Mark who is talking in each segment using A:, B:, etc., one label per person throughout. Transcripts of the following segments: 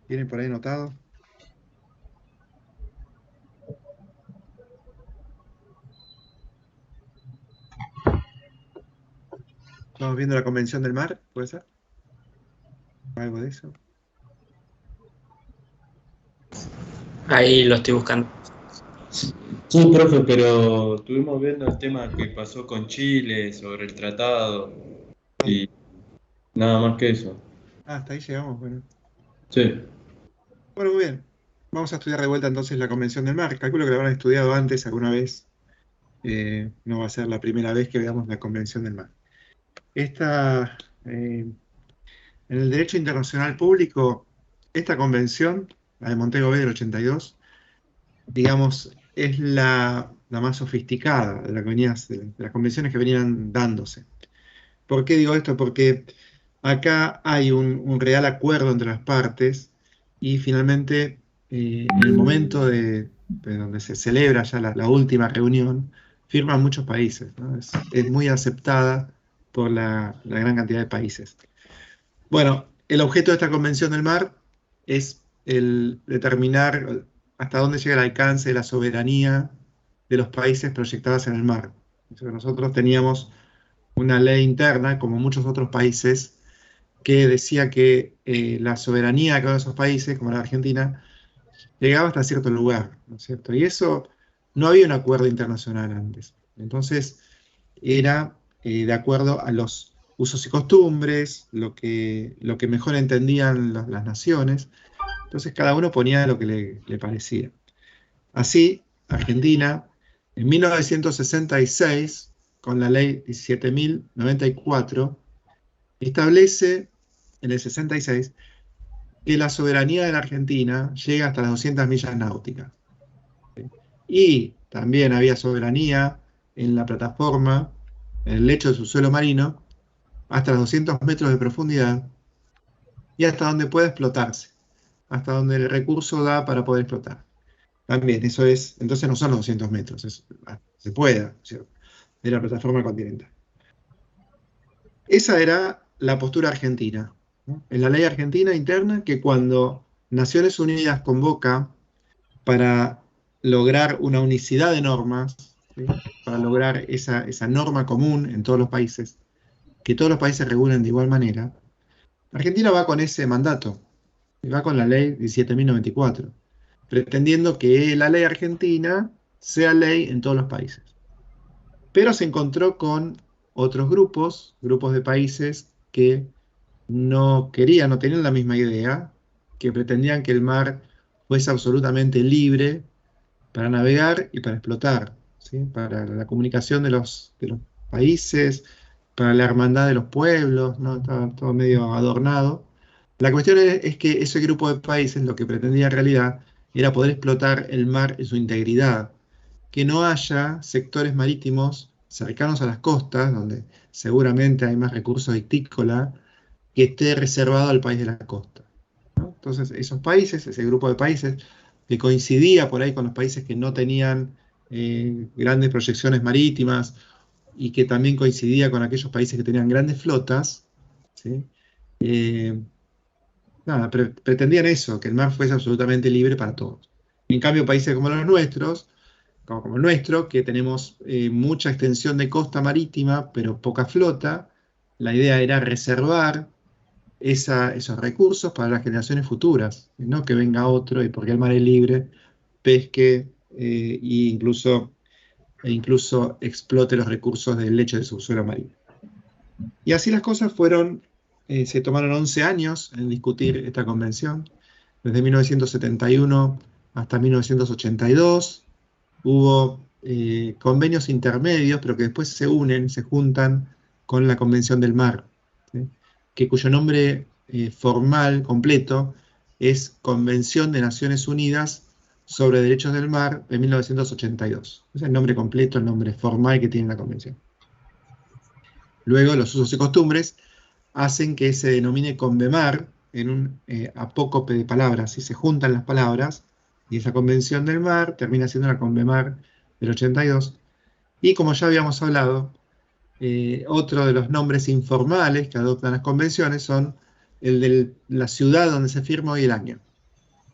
A: ¿Tienen por ahí anotado? Estamos viendo la Convención del Mar, ¿puede ser? ¿Algo de eso?
B: Ahí lo estoy buscando.
C: Sí, profe, pero estuvimos viendo el tema que pasó con Chile sobre el tratado
A: Ah,
C: y nada más que eso.
A: hasta ahí llegamos, bueno.
C: Sí.
A: Bueno, muy bien. Vamos a estudiar de vuelta entonces la Convención del Mar. Calculo que la habrán estudiado antes alguna vez. No va a ser la primera vez que veamos la Convención del Mar. Esta, en el derecho internacional público, esta convención, la de Montego Bay del 82, digamos, es la más sofisticada de, de las convenciones que venían dándose. ¿Por qué digo esto? Porque acá hay un real acuerdo entre las partes y finalmente en el momento de donde se celebra ya la última reunión, firman muchos países, ¿no? Es muy aceptada por la gran cantidad de países. Bueno, el objeto de esta Convención del Mar es el determinar hasta dónde llega el alcance de la soberanía de los países proyectadas en el mar. Entonces, nosotros teníamos una ley interna, como muchos otros países, que decía que la soberanía de cada uno de esos países, como la Argentina, llegaba hasta cierto lugar, ¿no es cierto? Y eso no había un acuerdo internacional antes. Entonces, era de acuerdo a los usos y costumbres, lo que mejor entendían las naciones. Entonces, cada uno ponía lo que le parecía. Así, Argentina, en 1966, con la ley 17.094, establece en el 66 que la soberanía de la Argentina llega hasta las 200 millas náuticas. Y también había soberanía en la plataforma, en el lecho de su suelo marino, hasta los 200 metros de profundidad y hasta donde puede explotarse, hasta donde el recurso da para poder explotar. También, eso es, entonces no son los 200 metros, se puede, ¿cierto? De la plataforma continental. Esa era la postura argentina, ¿no? En la ley argentina interna, que cuando Naciones Unidas convoca para lograr una unicidad de normas, ¿sí? Para lograr esa norma común en todos los países, que todos los países regulen de igual manera, Argentina va con ese mandato, y va con la ley 17.094, pretendiendo que la ley argentina sea ley en todos los países. Pero se encontró con otros grupos de países que no querían, no tenían la misma idea, que pretendían que el mar fuese absolutamente libre para navegar y para explotar, ¿sí? Para la comunicación de los países, para la hermandad de los pueblos, ¿no? Estaba todo medio adornado. La cuestión es que ese grupo de países lo que pretendía en realidad era poder explotar el mar en su integridad, que no haya sectores marítimos cercanos a las costas, donde seguramente hay más recursos vitícolas, que esté reservado al país de la costa, ¿no? Entonces, esos países, ese grupo de países, que coincidía por ahí con los países que no tenían grandes proyecciones marítimas y que también coincidía con aquellos países que tenían grandes flotas, ¿sí? Eh, nada, pretendían eso, que el mar fuese absolutamente libre para todos. En cambio, países como los nuestros, como el nuestro, que tenemos mucha extensión de costa marítima, pero poca flota, la idea era reservar esos recursos para las generaciones futuras, no que venga otro y porque el mar es libre, pesque e incluso explote los recursos del lecho de subsuelo marino. Y así las cosas fueron, se tomaron 11 años en discutir esta convención, desde 1971 hasta 1982. Hubo convenios intermedios, pero que después se unen, se juntan con la Convención del Mar, ¿sí? Cuyo nombre formal, completo, es Convención de Naciones Unidas sobre Derechos del Mar de 1982. Es el nombre completo, el nombre formal que tiene la Convención. Luego, los usos y costumbres hacen que se denomine Convemar en un apócope de palabras, y se juntan las palabras, y esa Convención del Mar termina siendo la Convemar del 82. Y como ya habíamos hablado, otro de los nombres informales que adoptan las convenciones son el de la ciudad donde se firmó y el año.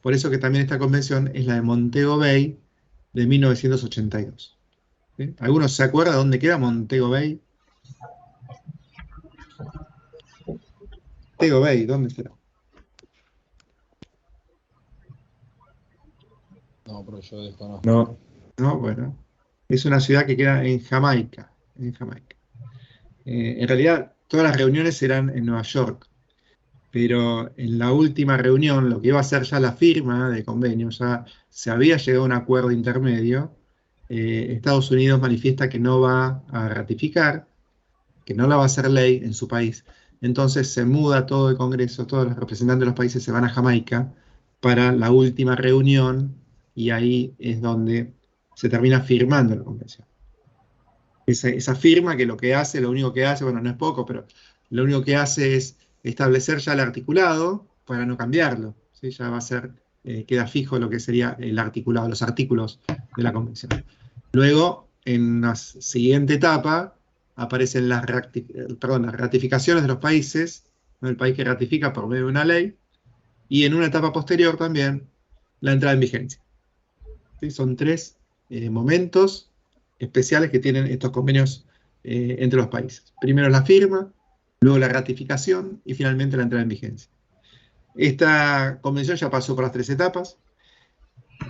A: Por eso que también esta convención es la de Montego Bay de 1982. ¿Sí? ¿Algunos se acuerdan dónde queda Montego Bay? Montego Bay, ¿dónde será?
D: No, pero yo desconozco.
A: No, no, bueno. Es una ciudad que queda en Jamaica. En Jamaica. En realidad, todas las reuniones eran en Nueva York, pero en la última reunión, lo que iba a ser ya la firma de convenio, ya se había llegado a un acuerdo intermedio. Estados Unidos manifiesta que no va a ratificar, que no la va a hacer ley en su país. Entonces se muda todo el Congreso, todos los representantes de los países se van a Jamaica para la última reunión y ahí es donde se termina firmando la convención. Esa firma que lo que hace, lo único que hace, bueno, no es poco, pero lo único que hace es establecer ya el articulado para no cambiarlo. ¿Sí? Ya va a ser, queda fijo lo que sería el articulado, los artículos de la convención. Luego, en la siguiente etapa, aparecen las ratificaciones de los países, ¿no? El país que ratifica por medio de una ley, y en una etapa posterior también la entrada en vigencia. ¿Sí? Son tres momentos especiales que tienen estos convenios entre los países. Primero la firma, luego la ratificación y finalmente la entrada en vigencia. Esta convención ya pasó por las tres etapas.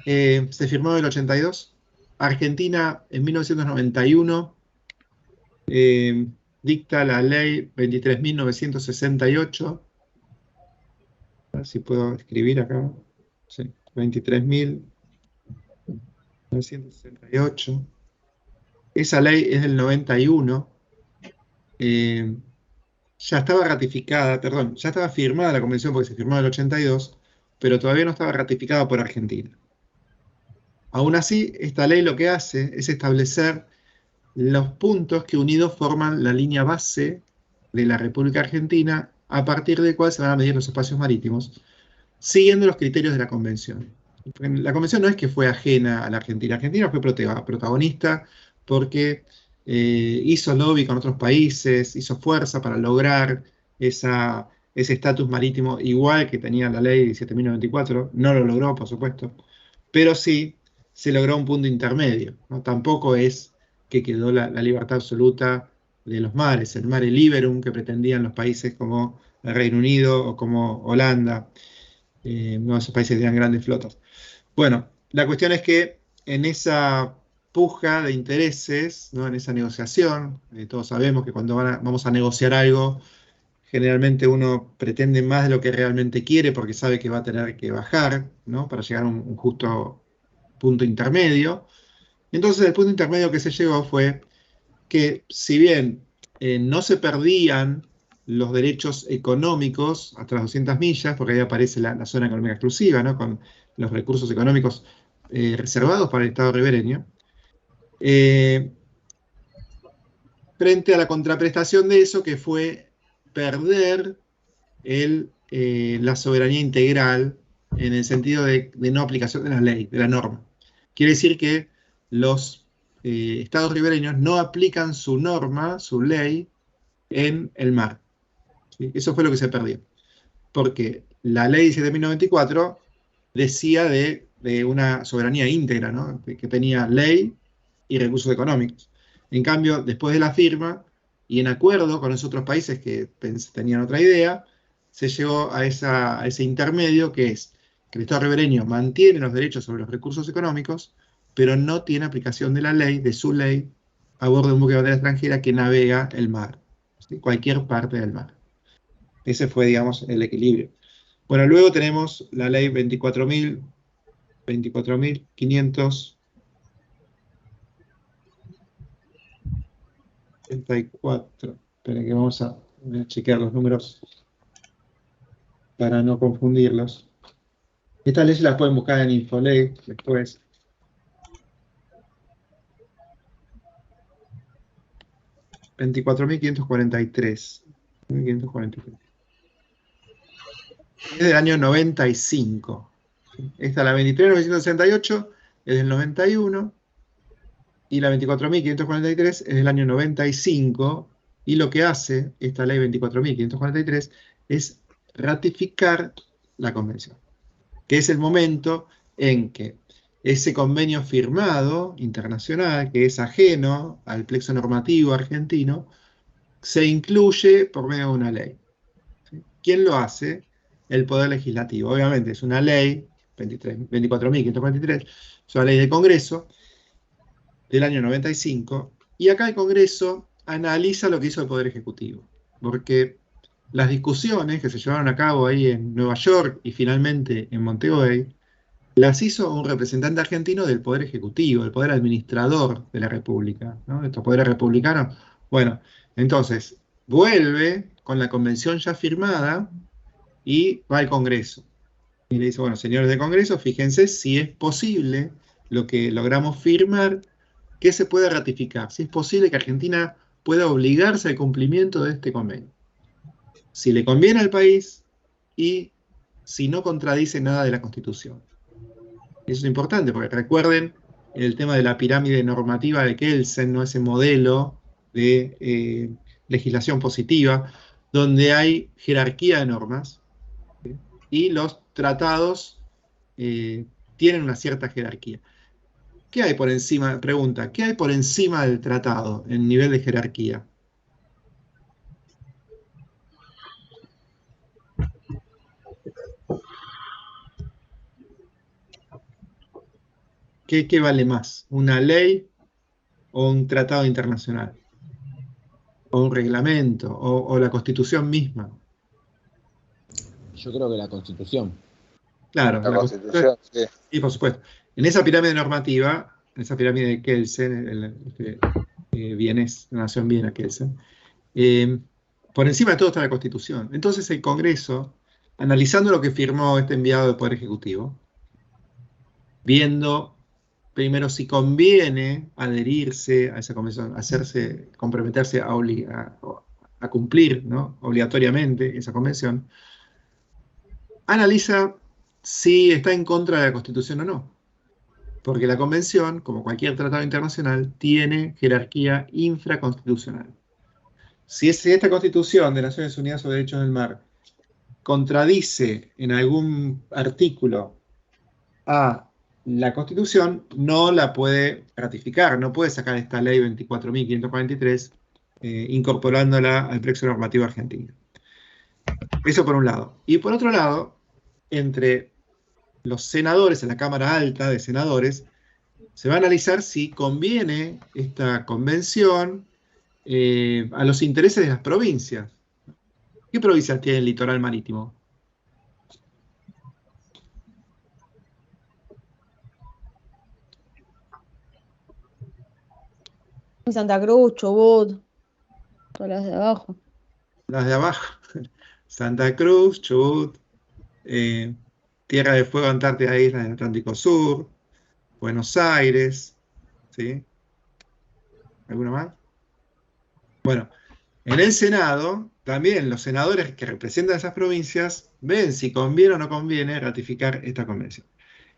A: Se firmó en el 82. Argentina en 1991 dicta la ley 23.968. A ver si puedo escribir acá. Sí, 23.968. Esa ley es del 91. Ya estaba ratificada, perdón, ya estaba firmada la convención porque se firmó en el 82, pero todavía no estaba ratificada por Argentina. Aún así, esta ley lo que hace es establecer los puntos que unidos forman la línea base de la República Argentina, a partir del cual se van a medir los espacios marítimos, siguiendo los criterios de la convención. La convención no es que fue ajena a la Argentina. Argentina fue protagonista porque hizo lobby con otros países, hizo fuerza para lograr ese estatus marítimo igual que tenía la ley 17.094. No lo logró, por supuesto, pero sí se logró un punto intermedio, ¿no? Tampoco es que quedó la libertad absoluta de los mares, el mare liberum que pretendían los países como el Reino Unido o como Holanda. No, esos países tenían grandes flotas. Bueno, la cuestión es que en esa puja de intereses, ¿no? En esa negociación, todos sabemos que cuando vamos a negociar algo, generalmente uno pretende más de lo que realmente quiere porque sabe que va a tener que bajar, ¿no? Para llegar a un justo punto intermedio. Entonces el punto intermedio que se llegó fue que si bien no se perdían los derechos económicos hasta las 200 millas, porque ahí aparece la zona económica exclusiva, ¿no? Con los recursos económicos reservados para el Estado ribereño, frente a la contraprestación de eso, que fue perder la soberanía integral en el sentido de no aplicación de la ley, de la norma. Quiere decir que los estados ribereños no aplican su norma, su ley, en el mar. ¿Sí? Eso fue lo que se perdió. Porque la ley 17.094 decía de una soberanía íntegra, ¿no? Que tenía ley y recursos económicos. En cambio, después de la firma, y en acuerdo con los otros países que tenían otra idea, se llegó a ese intermedio que es que el Estado ribereño mantiene los derechos sobre los recursos económicos, pero no tiene aplicación de la ley, de su ley, a bordo de un buque de bandera extranjera que navega el mar, ¿sí? Cualquier parte del mar. Ese fue, digamos, el equilibrio. Bueno, luego tenemos la ley 24.534. Esperen que voy a chequear los números para no confundirlos. Estas leyes las pueden buscar en Infoley después. $24.543. Es del año 95. Esta es la 23.968, es del 91. y la 24.543 es del año 95, y lo que hace esta ley 24.543 es ratificar la convención, que es el momento en que ese convenio firmado internacional, que es ajeno al plexo normativo argentino, se incluye por medio de una ley. ¿Sí? ¿Quién lo hace? El Poder Legislativo. Obviamente es una ley, 24.543, es una ley del Congreso del año 95, y acá el Congreso analiza lo que hizo el Poder Ejecutivo, porque las discusiones que se llevaron a cabo ahí en Nueva York y finalmente en Montevideo, las hizo un representante argentino del Poder Ejecutivo, el Poder Administrador de la República, ¿no? Estos poderes republicanos. Bueno, entonces, vuelve con la convención ya firmada y va al Congreso. Y le dice, bueno, señores del Congreso, fíjense si es posible lo que logramos firmar, que se pueda ratificar, si es posible que Argentina pueda obligarse al cumplimiento de este convenio. Si le conviene al país y si no contradice nada de la Constitución. Eso es importante, porque recuerden el tema de la pirámide normativa de Kelsen, ¿no? Ese modelo de legislación positiva, donde hay jerarquía de normas, ¿sí? Y los tratados tienen una cierta jerarquía. ¿Qué hay por encima? Pregunta, ¿qué hay por encima del tratado en nivel de jerarquía? ¿Qué vale más? ¿Una ley o un tratado internacional? ¿O un reglamento? ¿O la Constitución misma?
D: Yo creo que la Constitución.
A: Claro,
E: La Constitución, sí.
A: y por supuesto. En esa pirámide normativa, en esa pirámide de Kelsen, vienes, nació en Viena, Kelsen, por encima de todo está la Constitución. Entonces el Congreso, analizando lo que firmó este enviado del Poder Ejecutivo, viendo primero si conviene adherirse a esa convención, comprometerse a cumplir, ¿no? Obligatoriamente esa convención, analiza si está en contra de la Constitución o no. Porque la convención, como cualquier tratado internacional, tiene jerarquía infraconstitucional. Si esta Constitución de Naciones Unidas sobre Derechos del Mar contradice en algún artículo a la Constitución, no la puede ratificar, no puede sacar esta ley 24.543 incorporándola al plexo normativo argentino. Eso por un lado. Y por otro lado, entre los senadores en la Cámara Alta de Senadores, se va a analizar si conviene esta convención a los intereses de las provincias. ¿Qué provincias tiene el litoral marítimo?
F: Santa Cruz, Chubut, todas las de abajo.
A: Las de abajo. Santa Cruz, Chubut, Tierra del Fuego, Antártida, Islas del Atlántico Sur, Buenos Aires, ¿sí? ¿Alguna más? Bueno, en el Senado, también los senadores que representan esas provincias ven si conviene o no conviene ratificar esta convención.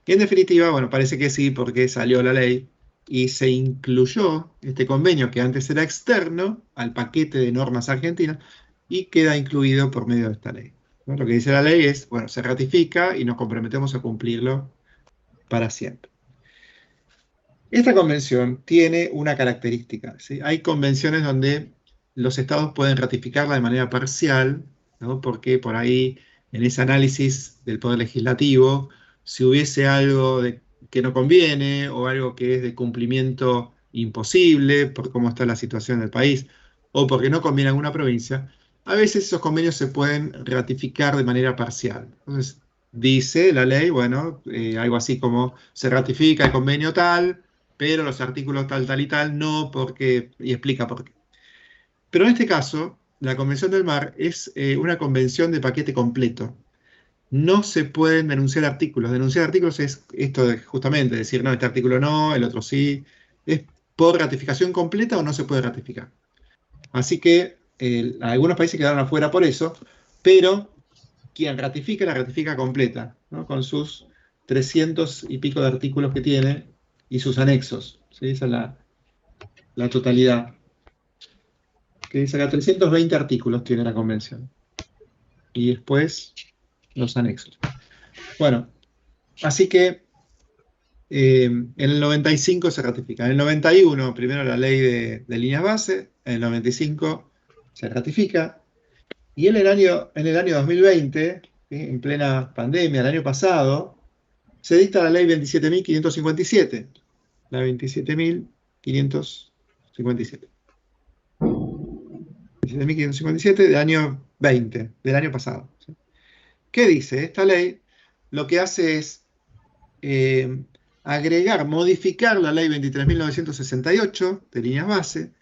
A: Y en definitiva, bueno, parece que sí, porque salió la ley y se incluyó este convenio que antes era externo al paquete de normas argentinas y queda incluido por medio de esta ley. ¿No? Lo que dice la ley es, bueno, se ratifica y nos comprometemos a cumplirlo para siempre. Esta convención tiene una característica, ¿sí? Hay convenciones donde los estados pueden ratificarla de manera parcial, ¿no? Porque por ahí, en ese análisis del Poder Legislativo, si hubiese algo que no conviene o algo que es de cumplimiento imposible por cómo está la situación del país o porque no conviene a alguna provincia, a veces esos convenios se pueden ratificar de manera parcial. Entonces, dice la ley, bueno, algo así como se ratifica el convenio tal, pero los artículos tal, tal y tal no, y explica por qué. Pero en este caso, la Convención del Mar es una convención de paquete completo. No se pueden denunciar artículos. Denunciar artículos es esto de justamente decir, no, este artículo no, el otro sí. ¿Es por ratificación completa o no se puede ratificar? Así que algunos países quedaron afuera por eso, pero quien ratifica, la ratifica completa, ¿no? Con sus 300 y pico de artículos que tiene y sus anexos, ¿sí? Esa es la totalidad. Que dice acá, 320 artículos tiene la convención. Y después los anexos. Bueno, así que en el 95 se ratifica. En el 91, primero la ley de líneas base. En el 95 se ratifica. Y en el año 2020, ¿sí? En plena pandemia, el año pasado, se dicta la ley 27.557. La 27.557. 27.557 del año 20, del año pasado. ¿Sí? ¿Qué dice? Esta ley lo que hace es agregar, modificar la ley 23.968 de líneas base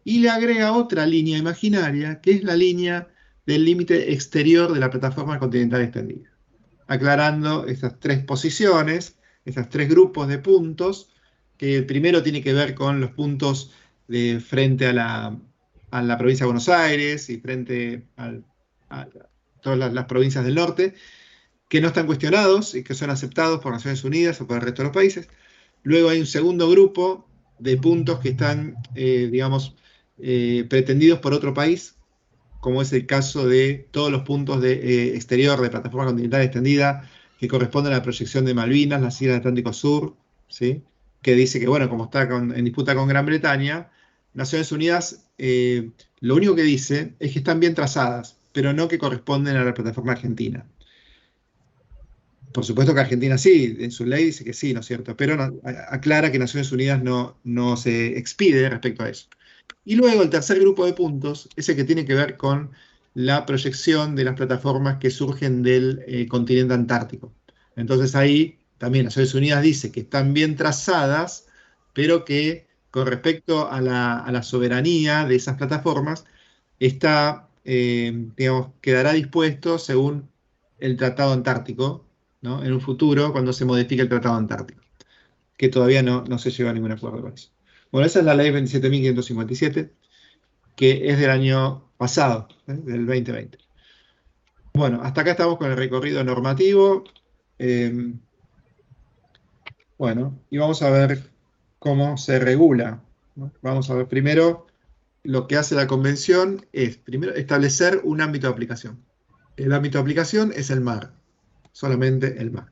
A: y le agrega otra línea imaginaria, que es la línea del límite exterior de la plataforma continental extendida, aclarando estas tres posiciones, estos tres grupos de puntos, que el primero tiene que ver con los puntos de frente a la provincia de Buenos Aires y frente a todas las provincias del norte, que no están cuestionados y que son aceptados por Naciones Unidas o por el resto de los países. Luego hay un segundo grupo de puntos que están, digamos, pretendidos por otro país, como es el caso de todos los puntos de exterior de plataforma continental extendida que corresponden a la proyección de Malvinas, las Islas del Atlántico Sur, ¿sí? Que dice que, bueno, como está en disputa con Gran Bretaña, Naciones Unidas lo único que dice es que están bien trazadas, pero no que corresponden a la plataforma argentina. Por supuesto que Argentina sí, en su ley dice que sí, ¿no es cierto? Pero aclara que Naciones Unidas no se expide respecto a eso. Y luego el tercer grupo de puntos es el que tiene que ver con la proyección de las plataformas que surgen del continente antártico. Entonces ahí también Naciones Unidas dice que están bien trazadas, pero que con respecto a la soberanía de esas plataformas, digamos, quedará dispuesto según el Tratado Antártico, ¿no? En un futuro, cuando se modifique el Tratado Antártico, que todavía no se llegó a ningún acuerdo con eso. Bueno, esa es la ley 27.557, que es del año pasado, del 2020. Bueno, hasta acá estamos con el recorrido normativo. Bueno, y vamos a ver cómo se regula, ¿no? Vamos a ver primero, lo que hace la convención es, primero, establecer un ámbito de aplicación. El ámbito de aplicación es el mar, solamente el mar.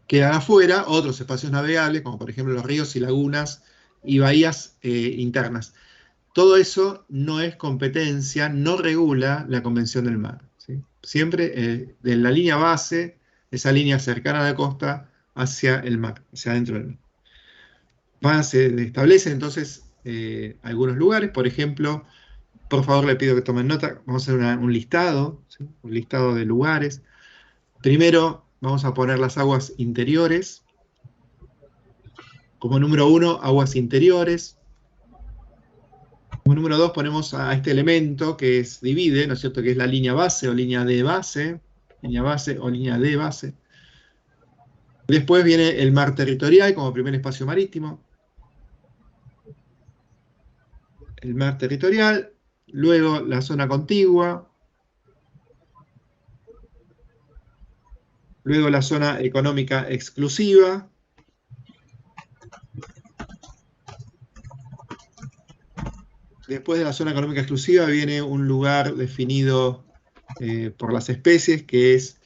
A: Quedan afuera otros espacios navegables, como por ejemplo los ríos y lagunas y bahías internas. Todo eso no es competencia, no regula la Convención del Mar, ¿sí? Siempre de la línea base, esa línea cercana a la costa, hacia el mar, hacia adentro del mar. Se establecen entonces algunos lugares, por ejemplo, por favor le pido que tomen nota, vamos a hacer un listado, ¿sí? Un listado de lugares. Primero vamos a poner las aguas interiores. Como número 1, aguas interiores. Como número 2 ponemos a este elemento que divide, ¿no es cierto?, que es la línea base o línea de base, línea base o línea de base. Después viene el mar territorial como primer espacio marítimo. El mar territorial, luego la zona contigua, luego la zona económica exclusiva, después de la zona económica exclusiva viene un lugar definido por las especies, que es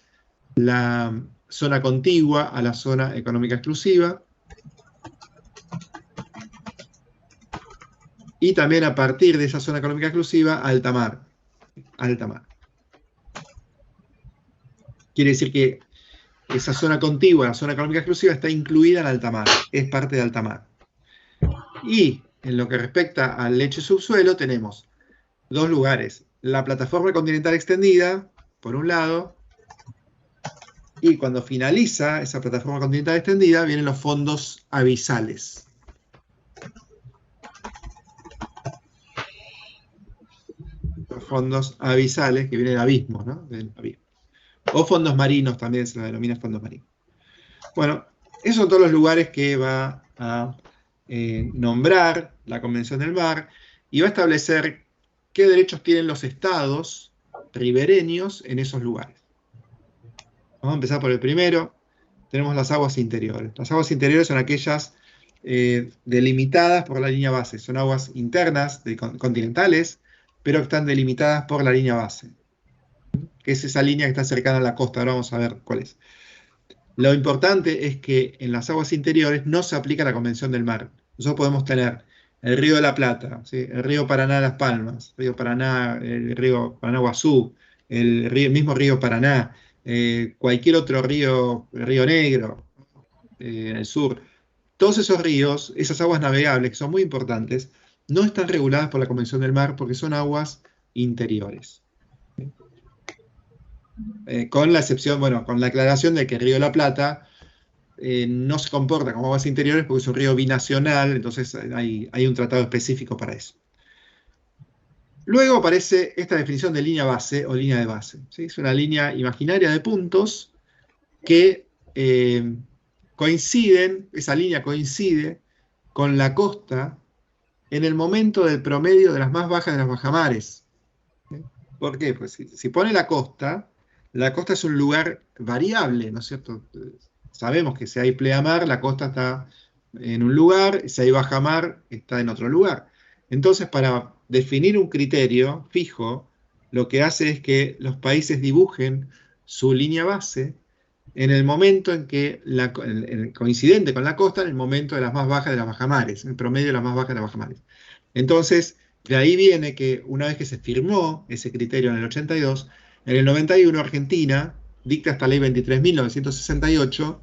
A: la zona contigua a la zona económica exclusiva. Y también a partir de esa zona económica exclusiva, alta mar. Alta mar. Quiere decir que esa zona contigua, la zona económica exclusiva, está incluida en alta mar, es parte de alta mar. Y en lo que respecta al lecho y subsuelo, tenemos dos lugares. La plataforma continental extendida, por un lado, y cuando finaliza esa plataforma continental extendida, vienen los fondos abisales. Los fondos abisales, que vienen del abismo, ¿no? Del abismo. O fondos marinos, también se los denomina fondos marinos. Bueno, esos son todos los lugares que va a nombrar la Convención del Mar y va a establecer qué derechos tienen los estados ribereños en esos lugares. Vamos a empezar por el primero. Tenemos las aguas interiores. Las aguas interiores son aquellas delimitadas por la línea base. Son aguas internas, continentales, pero están delimitadas por la línea base, que es esa línea que está cercana a la costa. Ahora vamos a ver cuál es. Lo importante es que en las aguas interiores no se aplica la Convención del Mar. Nosotros podemos tener el río de la Plata, ¿sí? El río Paraná Las Palmas, río Paraná, el río Paraná Guazú, el mismo río Paraná, cualquier otro río, el Río Negro, en el sur. Todos esos ríos, esas aguas navegables que son muy importantes, no están reguladas por la Convención del Mar porque son aguas interiores. Con la excepción, bueno, con la aclaración de que el Río de la Plata no se comporta como aguas interiores porque es un río binacional, entonces hay un tratado específico para eso. Luego aparece esta definición de línea base o línea de base, ¿sí? Es una línea imaginaria de puntos que coinciden, esa línea coincide con la costa en el momento del promedio de las más bajas de las bajamares. ¿Sí? ¿Por qué? Pues si pone la costa es un lugar variable, ¿no es cierto? Sabemos que si hay pleamar, la costa está en un lugar, si hay bajamar, está en otro lugar. Entonces, para definir un criterio fijo, lo que hace es que los países dibujen su línea base en el momento en que, coincidente con la costa, en el momento de las más bajas de las bajamares, el promedio de las más bajas de las bajamares. Entonces, de ahí viene que una vez que se firmó ese criterio en el 82, en el 91 Argentina dicta esta ley 23.968,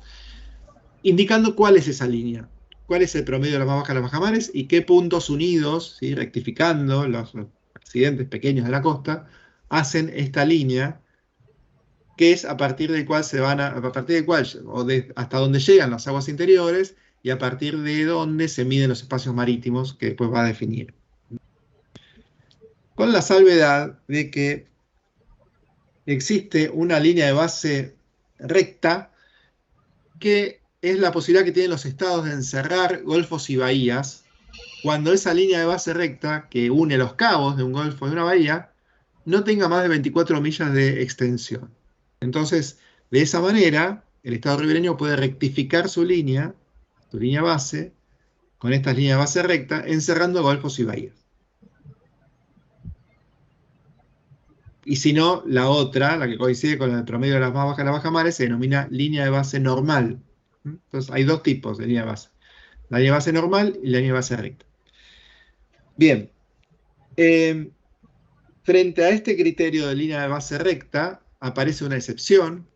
A: indicando cuál es esa línea, cuál es el promedio de la más baja de las bajamares y qué puntos unidos, ¿sí? Rectificando los accidentes pequeños de la costa, hacen esta línea, que es a partir del cual hasta donde llegan las aguas interiores y a partir de donde se miden los espacios marítimos que después va a definir. Con la salvedad de que existe una línea de base recta que es la posibilidad que tienen los estados de encerrar golfos y bahías cuando esa línea de base recta que une los cabos de un golfo y una bahía no tenga más de 24 millas de extensión. Entonces, de esa manera, el Estado ribereño puede rectificar su línea base, con estas líneas de base recta, encerrando golfos y bahías. Y si no, la otra, la que coincide con el promedio de las más bajas de las bajamares, se denomina línea de base normal. Entonces, hay dos tipos de línea de base. La línea de base normal y la línea de base recta. Bien. Frente a este criterio de línea de base recta, aparece una excepción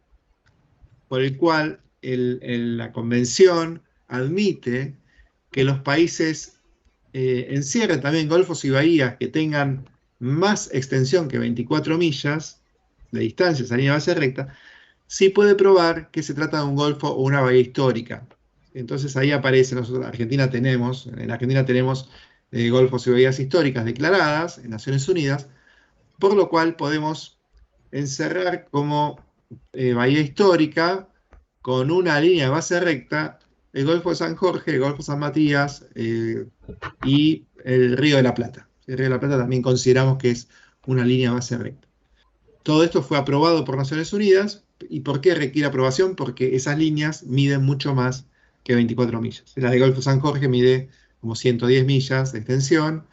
A: por el cual la Convención admite que los países encierren también golfos y bahías que tengan más extensión que 24 millas de distancia, esa línea de base recta, sí puede probar que se trata de un golfo o una bahía histórica. Entonces ahí aparece, nosotros en Argentina tenemos golfos y bahías históricas declaradas en Naciones Unidas, por lo cual podemos encerrar como bahía histórica con una línea de base recta el Golfo de San Jorge, el Golfo de San Matías y el Río de la Plata. El Río de la Plata también consideramos que es una línea de base recta. Todo esto fue aprobado por Naciones Unidas. ¿Y por qué requiere aprobación? Porque esas líneas miden mucho más que 24 millas. La del Golfo de San Jorge mide como 110 millas de extensión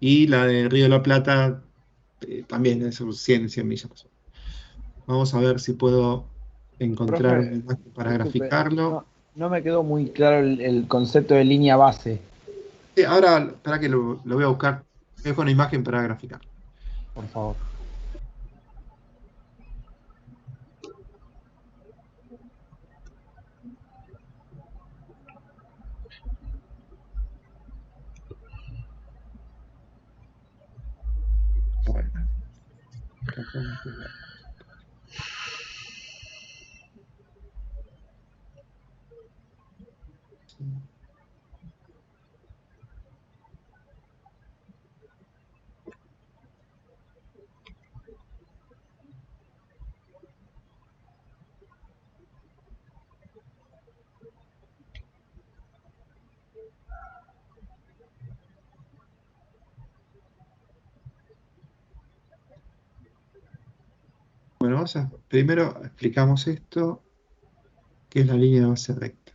A: y la del Río de la Plata también es 100 millas. Vamos a ver si puedo encontrar una imagen para graficarlo.
E: No me quedó muy claro el concepto de línea base.
A: Ahora, para que lo voy a buscar. Dejo una imagen para graficar.
E: Por favor.
A: Bueno. Bueno, primero explicamos esto, que es la línea de base recta.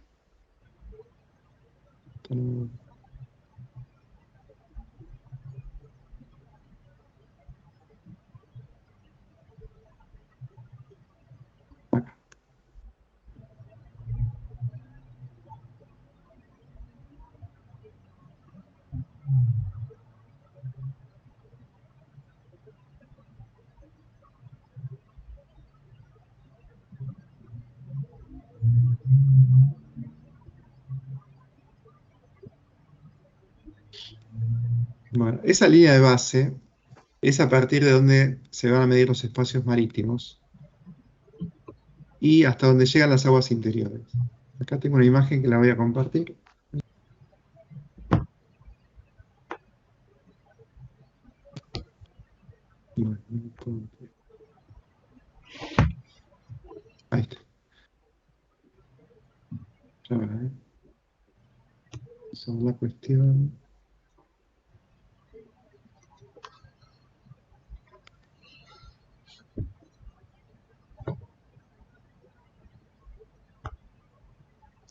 A: Esto no- Acá. Bueno, esa línea de base es a partir de donde se van a medir los espacios marítimos y hasta donde llegan las aguas interiores. Acá tengo una imagen que la voy a compartir. Bueno, ahí está. Ya va, ¿eh? Esa es la cuestión.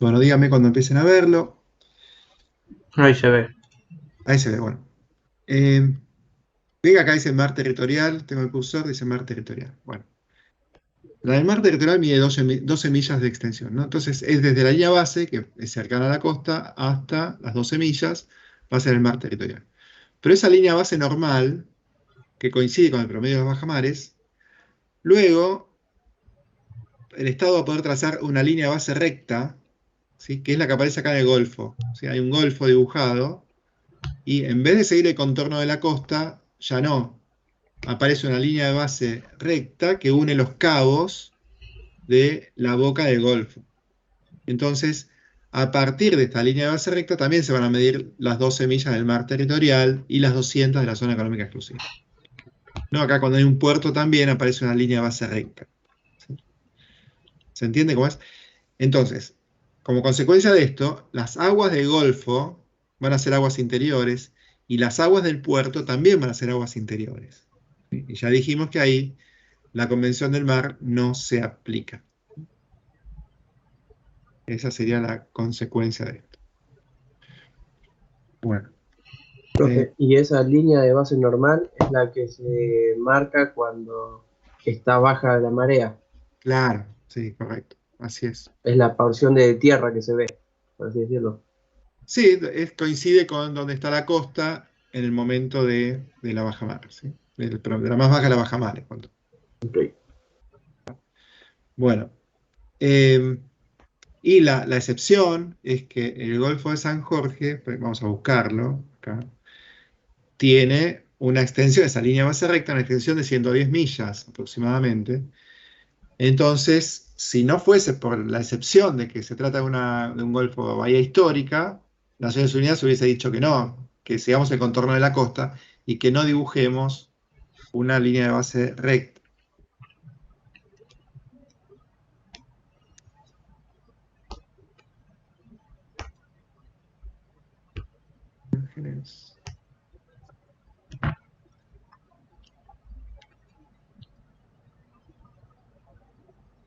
A: Bueno, díganme cuando empiecen a verlo.
B: Ahí se ve.
A: Ahí se ve, bueno. Ven que acá dice mar territorial, tengo el cursor, dice mar territorial. Bueno, la del mar territorial mide 12 millas de extensión, ¿no? Entonces es desde la línea base, que es cercana a la costa, hasta las 12 millas, va a ser el mar territorial. Pero esa línea base normal, que coincide con el promedio de los bajamares, luego el Estado va a poder trazar una línea base recta, ¿sí? Que es la que aparece acá en el Golfo. ¿Sí? Hay un Golfo dibujado, y en vez de seguir el contorno de la costa, ya no. Aparece una línea de base recta que une los cabos de la boca del Golfo. Entonces, a partir de esta línea de base recta también se van a medir las 12 millas del mar territorial y las 200 de la zona económica exclusiva. No, acá cuando hay un puerto también aparece una línea de base recta. ¿Sí? ¿Se entiende cómo es? Entonces, como consecuencia de esto, las aguas del Golfo van a ser aguas interiores y las aguas del puerto también van a ser aguas interiores. ¿Sí? Y ya dijimos que ahí la Convención del Mar no se aplica. Esa sería la consecuencia de esto. Bueno.
G: Profe, y esa línea de base normal es la que se marca cuando está baja la marea.
A: Claro, sí, correcto. Así es.
G: Es la porción de tierra que se ve, por así decirlo.
A: Sí, coincide con donde está la costa en el momento de la bajamar, ¿sí? De la más baja a la bajamar.
G: Okay.
A: Bueno, y la excepción es que el Golfo de San Jorge, vamos a buscarlo acá, tiene una extensión, esa línea base recta, una extensión de 110 millas aproximadamente. Entonces, si no fuese por la excepción de que se trata de un Golfo de bahía histórica, Naciones Unidas hubiese dicho que no, que sigamos el contorno de la costa y que no dibujemos una línea de base recta.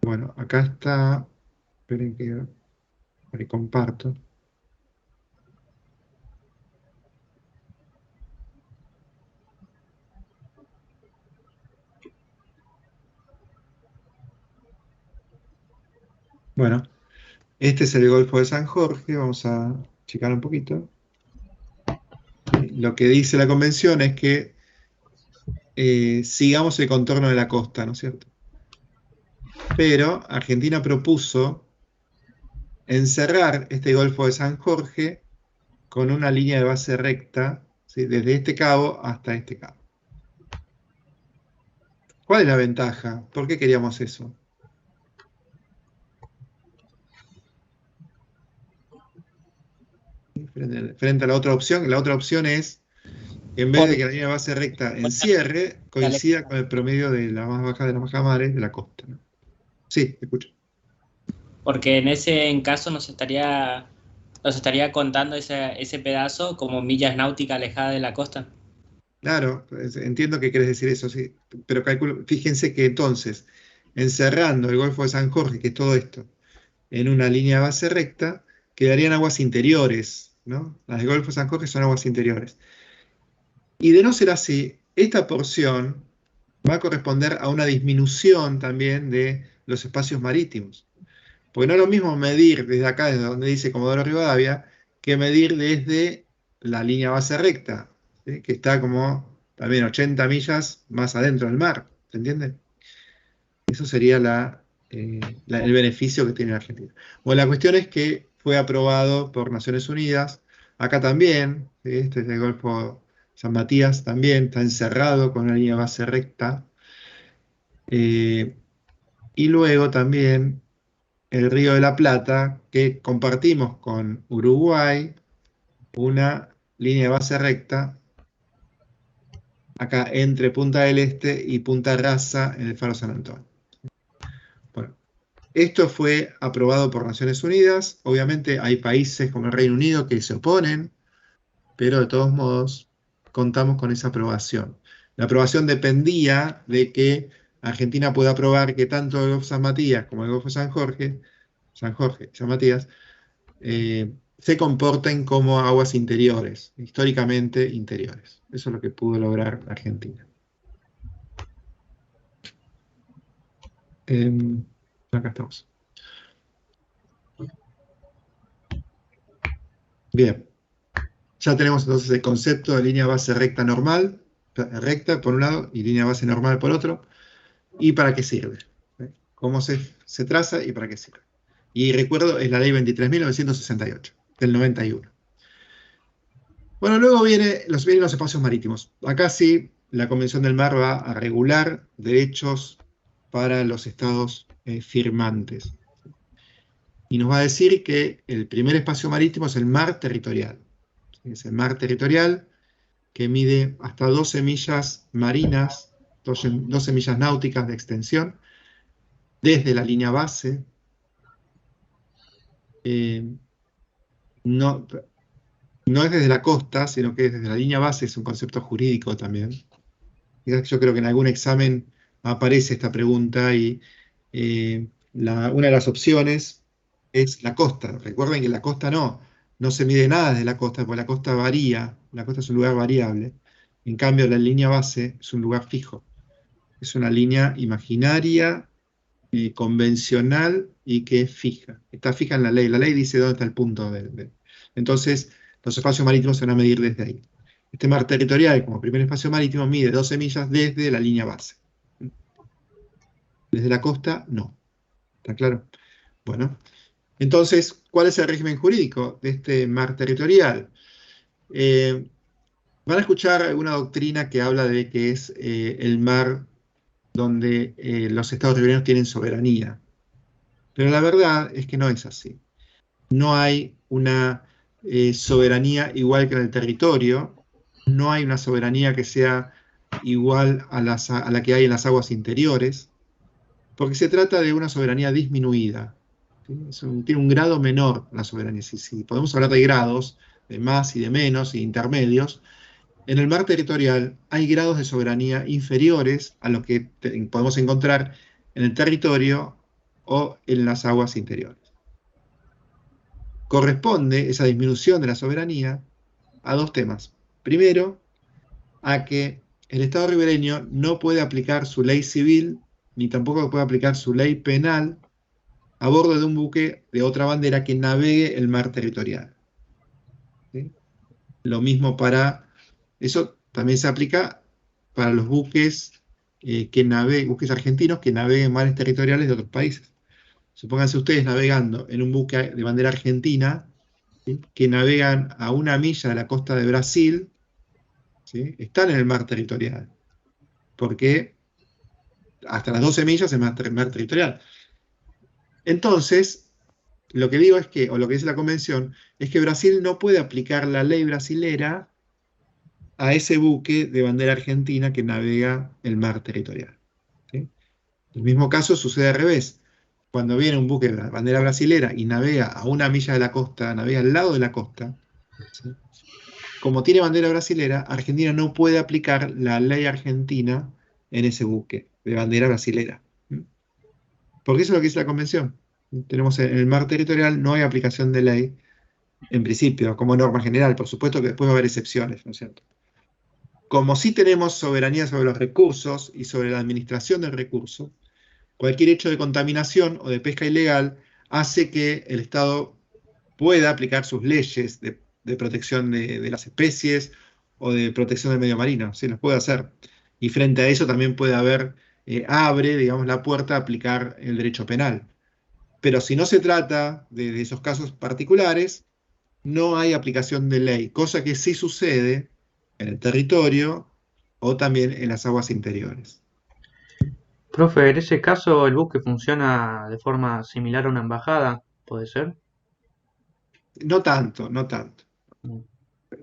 A: Bueno, acá está, esperen que ahí comparto. Bueno, este es el Golfo de San Jorge, vamos a checar un poquito. Lo que dice la convención es que sigamos el contorno de la costa, ¿no es cierto? Pero Argentina propuso encerrar este Golfo de San Jorge con una línea de base recta, ¿sí? Desde este cabo hasta este cabo. ¿Cuál es la ventaja? ¿Por qué queríamos eso? Frente a la otra opción es, en vez de que la línea de base recta encierre, coincida con el promedio de la más baja de las bajamares de la costa, ¿no? Sí, te escucho.
B: Porque en ese caso nos estaría contando ese pedazo como millas náuticas alejadas de la costa.
A: Claro, entiendo que quieres decir eso, sí. Pero fíjense que entonces, encerrando el Golfo de San Jorge, que es todo esto, en una línea de base recta, quedarían aguas interiores ¿no? Las del Golfo de San Jorge son aguas interiores. Y de no ser así, esta porción va a corresponder a una disminución también de los espacios marítimos. Porque no es lo mismo medir desde acá, desde donde dice Comodoro Rivadavia, que medir desde la línea base recta, ¿sí? Que está como también 80 millas más adentro del mar, ¿se entiende? Eso sería el beneficio que tiene la Argentina. Bueno, la cuestión es que fue aprobado por Naciones Unidas, acá también, ¿sí? Este es el Golfo San Matías también, está encerrado con una línea base recta. Y luego también el Río de la Plata, que compartimos con Uruguay una línea de base recta acá entre Punta del Este y Punta Rasa en el Faro San Antonio. Bueno, esto fue aprobado por Naciones Unidas. Obviamente hay países como el Reino Unido que se oponen, pero de todos modos contamos con esa aprobación. La aprobación dependía de que Argentina pueda aprobar que tanto el Golfo San Matías como el Golfo San Jorge y San Matías se comporten como aguas interiores, históricamente interiores. Eso es lo que pudo lograr Argentina. Acá estamos. Bien. Ya tenemos entonces el concepto de línea base recta normal, recta por un lado, y línea base normal por otro, y para qué sirve. Cómo se traza y para qué sirve. Y recuerdo, es la ley 23.968, del 91. Bueno, luego vienen los espacios marítimos. Acá sí, la Convención del Mar va a regular derechos para los estados firmantes. Y nos va a decir que el primer espacio marítimo es el mar territorial. Es el mar territorial que mide hasta 12 millas marinas, 12 millas náuticas de extensión, desde la línea base. No es desde la costa, sino que es desde la línea base, es un concepto jurídico también. Yo creo que en algún examen aparece esta pregunta y una de las opciones es la costa. Recuerden que la costa no se mide nada desde la costa, porque la costa varía, la costa es un lugar variable. En cambio, la línea base es un lugar fijo. Es una línea imaginaria, convencional y que es fija. Está fija en la ley. La ley dice dónde está el punto. Entonces, los espacios marítimos se van a medir desde ahí. Este mar territorial, como primer espacio marítimo, mide 12 millas desde la línea base. Desde la costa, no. ¿Está claro? Bueno, entonces, ¿cuál es el régimen jurídico de este mar territorial? Van a escuchar alguna doctrina que habla de que es el mar donde los estados ribereños tienen soberanía. Pero la verdad es que no es así. No hay una soberanía igual que en el territorio, no hay una soberanía que sea igual a la que hay en las aguas interiores, porque se trata de una soberanía disminuida. ¿Sí? Tiene un grado menor la soberanía. Si podemos hablar de grados, de más y de menos, y intermedios, en el mar territorial hay grados de soberanía inferiores a los que podemos encontrar en el territorio o en las aguas interiores. Corresponde esa disminución de la soberanía a dos temas. Primero, a que el Estado ribereño no puede aplicar su ley civil, ni tampoco puede aplicar su ley penal a bordo de un buque de otra bandera que navegue el mar territorial. ¿Sí? Lo mismo eso también se aplica para los buques buques argentinos que naveguen mares territoriales de otros países. Supónganse ustedes navegando en un buque de bandera argentina, ¿sí? Que navegan a 1 milla de la costa de Brasil, ¿sí? Están en el mar territorial, porque hasta las 12 millas es mar territorial. Entonces, lo que digo es que, o lo que dice la convención, es que Brasil no puede aplicar la ley brasilera a ese buque de bandera argentina que navega el mar territorial. ¿Sí? El mismo caso sucede al revés. Cuando viene un buque de bandera brasilera y navega a 1 milla de la costa, navega al lado de la costa, ¿sí? Como tiene bandera brasilera, Argentina no puede aplicar la ley argentina en ese buque de bandera brasilera. ¿Sí? Porque eso es lo que dice la convención. Tenemos en el mar territorial, no hay aplicación de ley en principio, como norma general. Por supuesto que después va a haber excepciones, ¿no es cierto? Como sí tenemos soberanía sobre los recursos y sobre la administración del recurso, cualquier hecho de contaminación o de pesca ilegal hace que el Estado pueda aplicar sus leyes de protección de las especies o de protección del medio marino, sí, las puede hacer. Y frente a eso también puede haber, abre, digamos, la puerta a aplicar el derecho penal. Pero si no se trata de esos casos particulares, no hay aplicación de ley, cosa que sí sucede en el territorio o también en las aguas interiores.
H: Profe, en ese caso el buque funciona de forma similar a una embajada, ¿puede ser?
A: No tanto, no tanto.
H: Mm,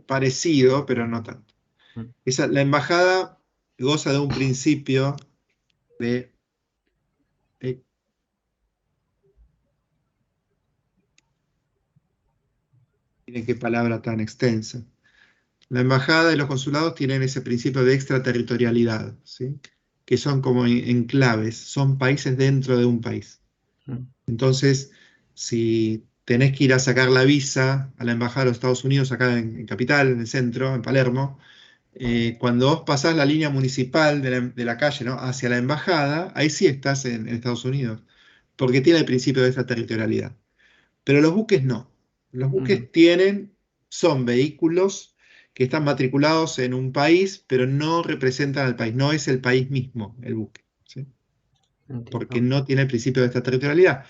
A: Parecido, pero no tanto.
H: mm.
A: La embajada goza de un principio de... Miren qué palabra tan extensa. La embajada y los consulados tienen ese principio de extraterritorialidad, ¿sí? Que son como enclaves, son países dentro de un país.
H: Mm.
A: Entonces, si tenés que ir a sacar la visa a la embajada de los Estados Unidos, acá en Capital, en el centro, en Palermo, cuando vos pasás la línea municipal de la calle, ¿no?, hacia la embajada, ahí sí estás en Estados Unidos, porque tiene el principio de extraterritorialidad. Pero los buques no. Los buques son vehículos que están matriculados en un país, pero no representan al país, no es el país mismo el buque, ¿sí? Porque no tiene el principio de extraterritorialidad.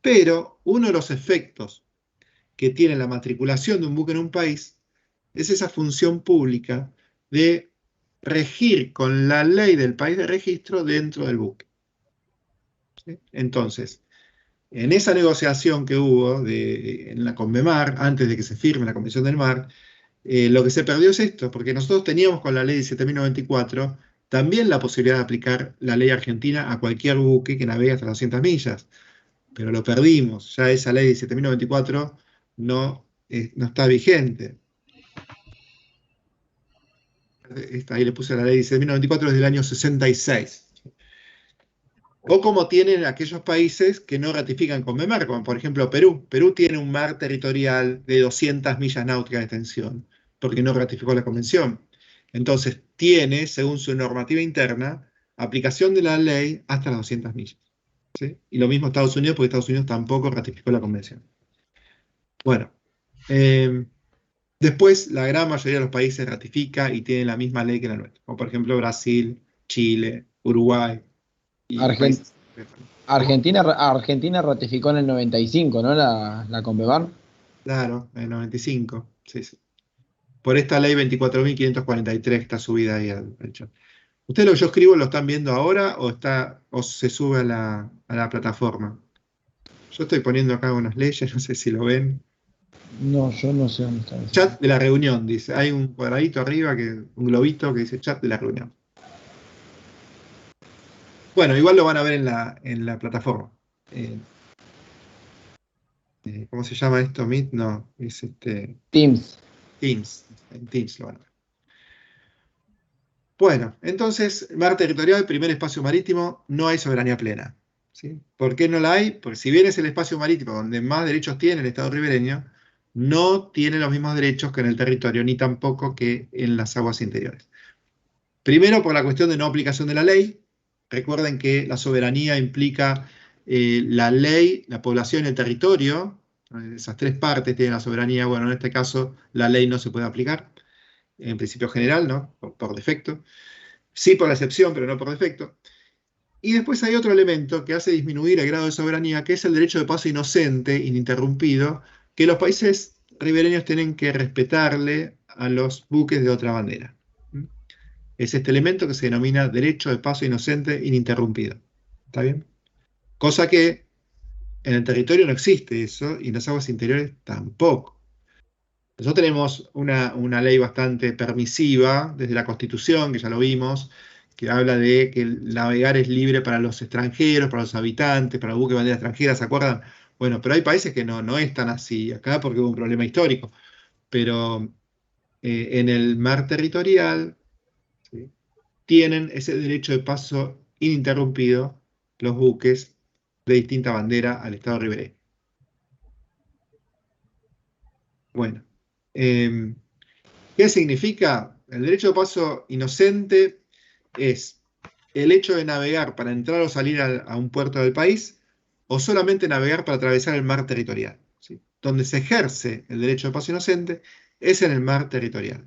A: Pero uno de los efectos que tiene la matriculación de un buque en un país es esa función pública de regir con la ley del país de registro dentro del buque, ¿sí? Entonces, en esa negociación que hubo en la Conmemar, antes de que se firme la Convención del Mar, lo que se perdió es esto, porque nosotros teníamos con la ley 17.094 también la posibilidad de aplicar la ley argentina a cualquier buque que navegue hasta 200 millas, pero lo perdimos. Ya esa ley 17.094 no está vigente. Ahí le puse la ley 17.094 desde el año 66. O como tienen aquellos países que no ratifican Conmemar, como por ejemplo Perú. Perú tiene un mar territorial de 200 millas náuticas de extensión, porque no ratificó la convención. Entonces tiene, según su normativa interna, aplicación de la ley hasta las 200 millas, ¿sí? Y lo mismo Estados Unidos, porque Estados Unidos tampoco ratificó la convención. Bueno, después la gran mayoría de los países ratifica y tienen la misma ley que la nuestra, como por ejemplo Brasil, Chile, Uruguay.
E: Argentina ratificó en el 95, ¿no? La Conmebol.
A: Claro, en el 95. Sí, sí. Por esta ley 24.543 está subida ahí al chat. ¿Ustedes lo que yo escribo lo están viendo ahora o se sube a la plataforma? Yo estoy poniendo acá unas leyes, no sé si lo ven.
E: No, yo no sé dónde está eso.
A: Chat de la reunión, dice. Hay un cuadradito arriba, un globito que dice chat de la reunión. Bueno, igual lo van a ver en la plataforma. ¿Cómo se llama esto? Meet, no, es
E: Teams.
A: Teams. En Teams lo van a ver. Bueno, entonces, mar territorial, primer espacio marítimo, no hay soberanía plena, ¿sí? ¿Por qué no la hay? Porque si bien es el espacio marítimo donde más derechos tiene el Estado ribereño, no tiene los mismos derechos que en el territorio, ni tampoco que en las aguas interiores. Primero, por la cuestión de no aplicación de la ley. Recuerden que la soberanía implica la ley, la población y el territorio. Esas tres partes tienen la soberanía. Bueno, en este caso, la ley no se puede aplicar, en principio general, ¿no? Por defecto. Sí por la excepción, pero no por defecto. Y después hay otro elemento que hace disminuir el grado de soberanía, que es el derecho de paso inocente, ininterrumpido, que los países ribereños tienen que respetarle a los buques de otra bandera. Es este elemento que se denomina derecho de paso inocente ininterrumpido. ¿Está bien? Cosa que en el territorio no existe eso y en las aguas interiores tampoco. Nosotros tenemos una ley bastante permisiva desde la Constitución, que ya lo vimos, que habla de que el navegar es libre para los extranjeros, para los habitantes, para los buques de bandera extranjera, ¿se acuerdan? Bueno, pero hay países que no es tan así, acá porque hubo un problema histórico, pero en el mar territorial, ¿sí?, tienen ese derecho de paso ininterrumpido los buques de distinta bandera al Estado ribereño. Bueno, ¿qué significa? El derecho de paso inocente es el hecho de navegar para entrar o salir a un puerto del país, o solamente navegar para atravesar el mar territorial, ¿sí? Donde se ejerce el derecho de paso inocente es en el mar territorial.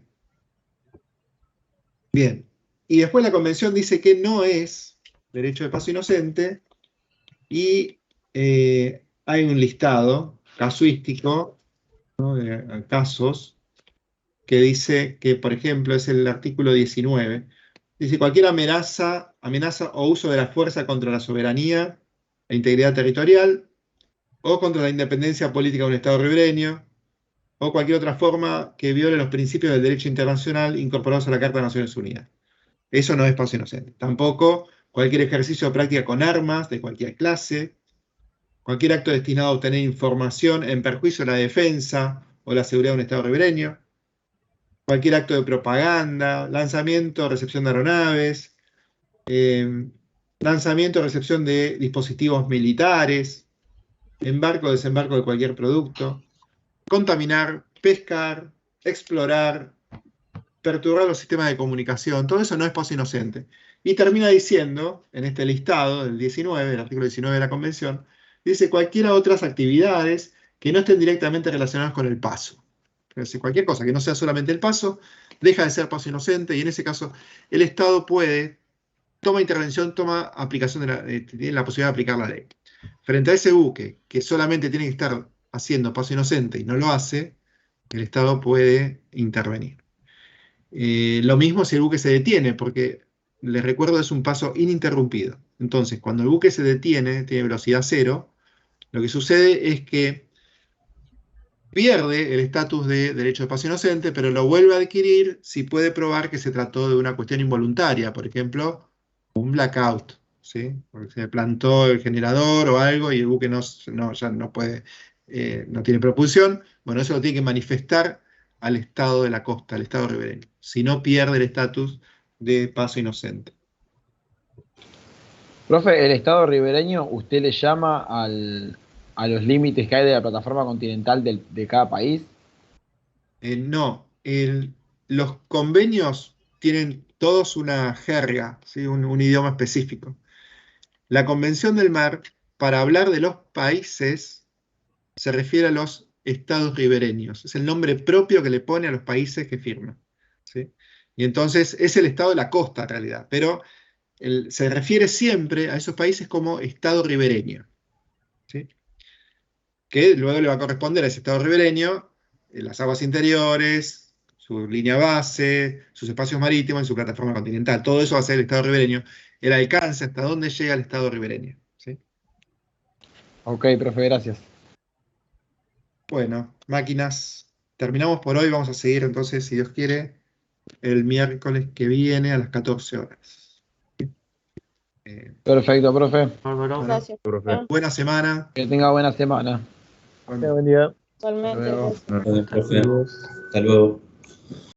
A: Bien, y después la Convención dice que no es derecho de paso inocente, y hay un listado casuístico, ¿no?, de casos, que dice que, por ejemplo, es el artículo 19, dice: cualquier amenaza o uso de la fuerza contra la soberanía e integridad territorial, o contra la independencia política de un Estado ribereño, o cualquier otra forma que viole los principios del derecho internacional incorporados a la Carta de Naciones Unidas. Eso no es paso inocente. Tampoco cualquier ejercicio o práctica con armas de cualquier clase, cualquier acto destinado a obtener información en perjuicio de la defensa o la seguridad de un Estado ribereño, cualquier acto de propaganda, lanzamiento o recepción de aeronaves, lanzamiento o recepción de dispositivos militares, embarco o desembarco de cualquier producto, contaminar, pescar, explorar, perturbar los sistemas de comunicación. Todo eso no es paso inocente. Y termina diciendo, en este listado del 19, el artículo 19 de la Convención, dice cualquiera otras actividades que no estén directamente relacionadas con el paso. Es decir, cualquier cosa que no sea solamente el paso, deja de ser paso inocente, y en ese caso el Estado toma intervención, toma aplicación tiene la posibilidad de aplicar la ley. Frente a ese buque que solamente tiene que estar haciendo paso inocente y no lo hace, el Estado puede intervenir. Lo mismo si el buque se detiene, porque les recuerdo, es un paso ininterrumpido. Entonces, cuando el buque se detiene, tiene velocidad cero, lo que sucede es que pierde el estatus de derecho de paso inocente, pero lo vuelve a adquirir si puede probar que se trató de una cuestión involuntaria, por ejemplo, un blackout, ¿sí? Porque se plantó el generador o algo y el buque ya no puede, no tiene propulsión. Bueno, eso lo tiene que manifestar al estado de la costa, al estado ribereño. Si no, pierde el estatus de paso inocente.
E: Profe, el Estado ribereño, ¿usted le llama a los límites que hay de la plataforma continental de cada país?
A: No, los convenios tienen todos una jerga, ¿sí? Un idioma específico. La Convención del Mar, para hablar de los países, se refiere a los estados ribereños. Es el nombre propio que le pone a los países que firman, ¿sí? Y entonces es el estado de la costa en realidad, pero se refiere siempre a esos países como estado ribereño, ¿sí? Que luego le va a corresponder a ese estado ribereño las aguas interiores, su línea base, sus espacios marítimos y su plataforma continental. Todo eso va a ser el estado ribereño. El alcance hasta dónde llega el estado ribereño, ¿sí?
E: Ok, profe, gracias.
A: Bueno, máquinas, terminamos por hoy. Vamos a seguir entonces, si Dios quiere, el miércoles que viene a las 14 horas.
E: Perfecto, profe.
H: Bárbaro.
F: Gracias.
C: Profe.
A: Buena semana.
E: Que tenga buena semana.
A: Bueno.
G: Buen día.
F: Igualmente,
E: Hasta luego.
F: gracias.
C: Profe. Hasta luego.